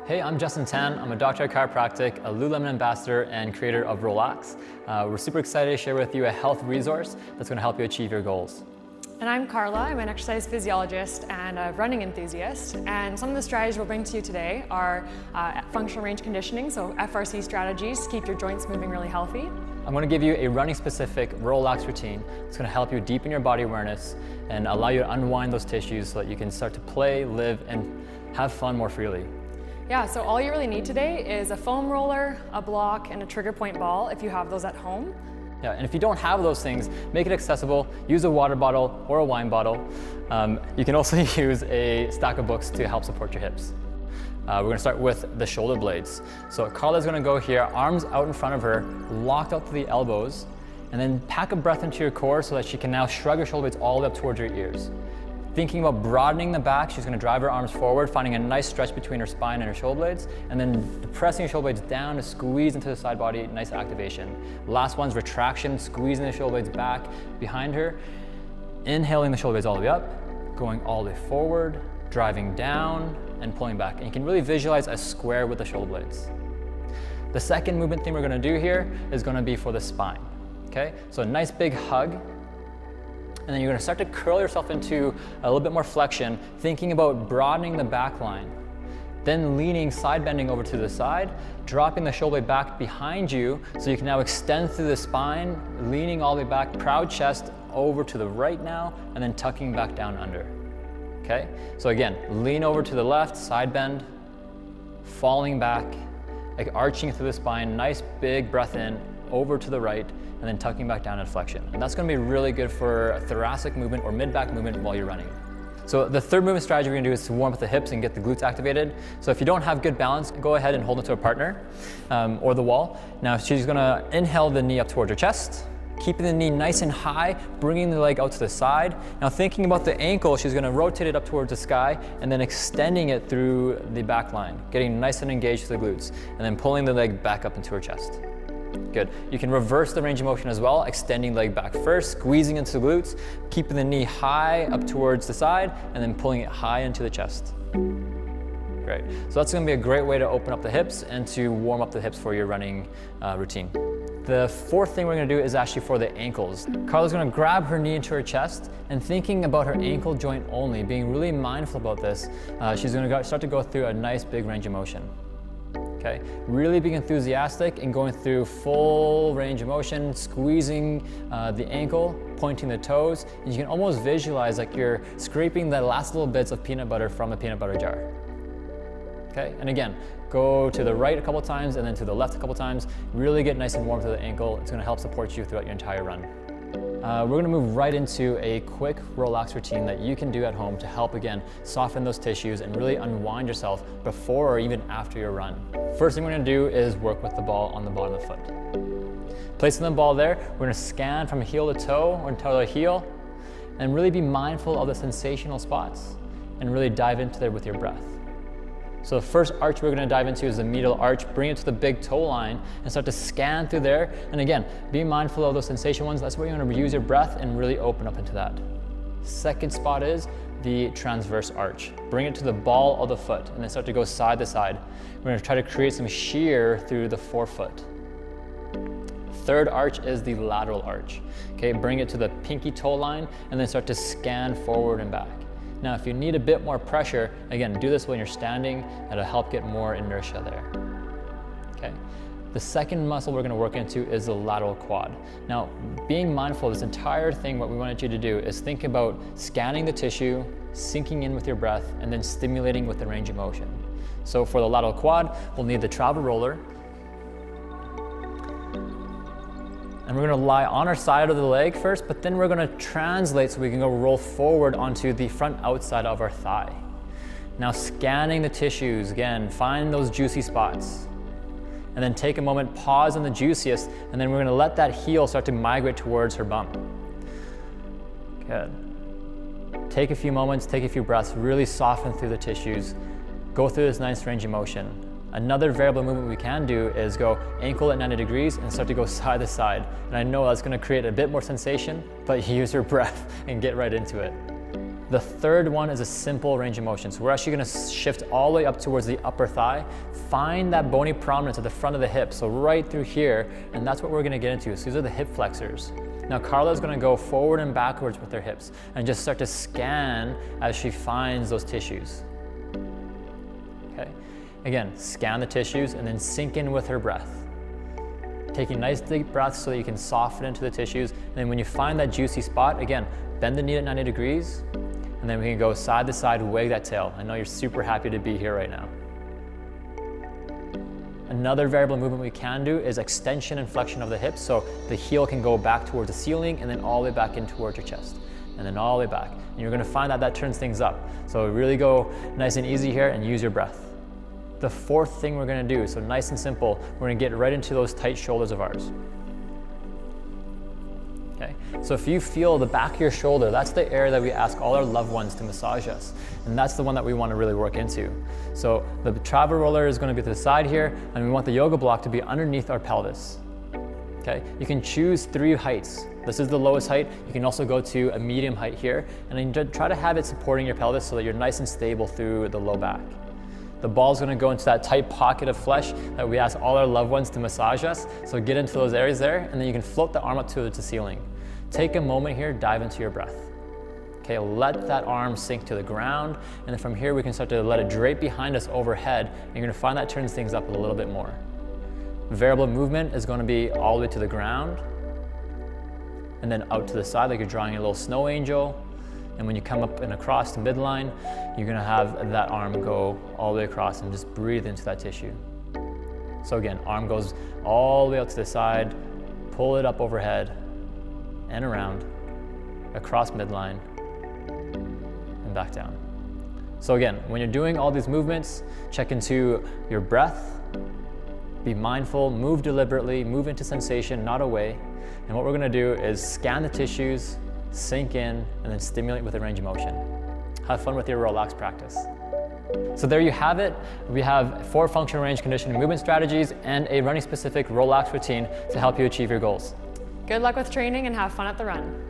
Hey, I'm Justin Tan. I'm a doctor of chiropractic, a Lululemon ambassador, and creator of Rollax. We're super excited to share with you a health resource that's going to help you achieve your goals. And I'm Carla. I'm an exercise physiologist and a running enthusiast. And some of the strategies we'll bring to you today are functional range conditioning, so FRC strategies to keep your joints moving really healthy. I'm going to give you a running-specific Rollax routine that's going to help you deepen your body awareness and allow you to unwind those tissues so that you can start to play, live, and have fun more freely. Yeah, so all you really need today is a foam roller, a block, and a trigger point ball if you have those at home. Yeah, and if you don't have those things, make it accessible. Use a water bottle or a wine bottle. You can also use a stack of books to help support your hips. We're going to start with the shoulder blades. So Carla's going to go here, arms out in front of her, locked out to the elbows, and then pack a breath into your core so that she can now shrug her shoulder blades all the way up towards your ears. Thinking about broadening the back, she's going to drive her arms forward, finding a nice stretch between her spine and her shoulder blades, and then pressing her shoulder blades down to squeeze into the side body, nice activation. Last one's retraction, squeezing the shoulder blades back behind her, inhaling the shoulder blades all the way up, going all the way forward, driving down, and pulling back. And you can really visualize a square with the shoulder blades. The second movement thing we're going to do here is going to be for the spine. Okay, so a nice big hug. And then you're going to start to curl yourself into a little bit more flexion, thinking about broadening the back line. Then leaning, side bending over to the side, dropping the shoulder blade back behind you so you can now extend through the spine, leaning all the way back, proud chest over to the right now, and then tucking back down under. Okay? So again, lean over to the left, side bend, falling back, like arching through the spine, nice big breath in, over to the right, and then tucking back down in flexion. And that's going to be really good for a thoracic movement or mid-back movement while you're running. So the third movement strategy we're going to do is to warm up the hips and get the glutes activated. So if you don't have good balance, go ahead and hold it to a partner or the wall. Now she's going to inhale the knee up towards her chest, keeping the knee nice and high, bringing the leg out to the side. Now thinking about the ankle, she's going to rotate it up towards the sky and then extending it through the back line, getting nice and engaged to the glutes, and then pulling the leg back up into her chest. Good. You can reverse the range of motion as well, extending leg back first, squeezing into the glutes, keeping the knee high up towards the side, and then pulling it high into the chest. Great. So that's going to be a great way to open up the hips and to warm up the hips for your running routine. The fourth thing we're going to do is actually for the ankles. Carla's going to grab her knee into her chest and thinking about her ankle joint only, being really mindful about this, she's going to start to go through a nice big range of motion. Okay, really being enthusiastic and going through full range of motion, squeezing the ankle, pointing the toes, and you can almost visualize like you're scraping the last little bits of peanut butter from a peanut butter jar. Okay, and again, go to the right a couple times and then to the left a couple times. Really get nice and warm to the ankle. It's going to help support you throughout your entire run. We're going to move right into a quick Rollax routine that you can do at home to help, again, soften those tissues and really unwind yourself before or even after your run. First thing we're going to do is work with the ball on the bottom of the foot. Placing the ball there, we're going to scan from heel to toe or toe to heel and really be mindful of the sensational spots and really dive into there with your breath. So the first arch we're going to dive into is the medial arch. Bring it to the big toe line and start to scan through there. And again, be mindful of those sensation ones. That's where you're going to use your breath and really open up into that. Second spot is the transverse arch. Bring it to the ball of the foot and then start to go side to side. We're going to try to create some shear through the forefoot. Third arch is the lateral arch. Okay, bring it to the pinky toe line and then start to scan forward and back. Now, if you need a bit more pressure, again, do this when you're standing. That'll help get more inertia there. Okay. The second muscle we're going to work into is the lateral quad. Now, being mindful of this entire thing, what we wanted you to do is think about scanning the tissue, sinking in with your breath, and then stimulating with the range of motion. So for the lateral quad, we'll need the travel roller. And we're going to lie on our side of the leg first, but then we're going to translate so we can go roll forward onto the front outside of our thigh. Now scanning the tissues, again, find those juicy spots. And then take a moment, pause on the juiciest, and then we're going to let that heel start to migrate towards her bum. Good. Take a few moments, take a few breaths, really soften through the tissues. Go through this nice range of motion. Another variable movement we can do is go ankle at 90 degrees and start to go side to side. And I know that's going to create a bit more sensation, but use your breath and get right into it. The third one is a simple range of motion. So we're actually gonna shift all the way up towards the upper thigh. Find that bony prominence at the front of the hip, so right through here, and that's what we're gonna get into. So these are the hip flexors. Now Carla's gonna go forward and backwards with her hips and just start to scan as she finds those tissues. Okay, again, scan the tissues and then sink in with her breath. Taking nice deep breaths so that you can soften into the tissues. And then when you find that juicy spot, again, bend the knee at 90 degrees, and then we can go side to side, wag that tail. I know you're super happy to be here right now. Another variable movement we can do is extension and flexion of the hips, so the heel can go back towards the ceiling and then all the way back in towards your chest, and then all the way back. And you're gonna find that that turns things up. So really go nice and easy here and use your breath. The fourth thing we're gonna do, so nice and simple, we're gonna get right into those tight shoulders of ours. Okay, so if you feel the back of your shoulder, that's the area that we ask all our loved ones to massage us. And that's the one that we want to really work into. So the travel roller is going to be to the side here, and we want the yoga block to be underneath our pelvis. Okay, you can choose 3 heights. This is the lowest height. You can also go to a medium height here, and then try to have it supporting your pelvis so that you're nice and stable through the low back. The ball is going to go into that tight pocket of flesh that we ask all our loved ones to massage us. So get into those areas there, and then you can float the arm up to the ceiling. Take a moment here, dive into your breath. Okay, let that arm sink to the ground, and then from here we can start to let it drape behind us overhead, and you're going to find that turns things up a little bit more. Variable movement is going to be all the way to the ground, and then out to the side like you're drawing a little snow angel. And when you come up and across the midline, you're gonna have that arm go all the way across and just breathe into that tissue. So again, arm goes all the way out to the side, pull it up overhead and around, across midline, and back down. So again, when you're doing all these movements, check into your breath, be mindful, move deliberately, move into sensation, not away. And what we're gonna do is scan the tissues, sink in, and then stimulate with a range of motion. Have fun with your Rollax practice. So there you have it. We have 4 functional range conditioning movement strategies and a running specific Rollax routine to help you achieve your goals. Good luck with training and have fun at the run.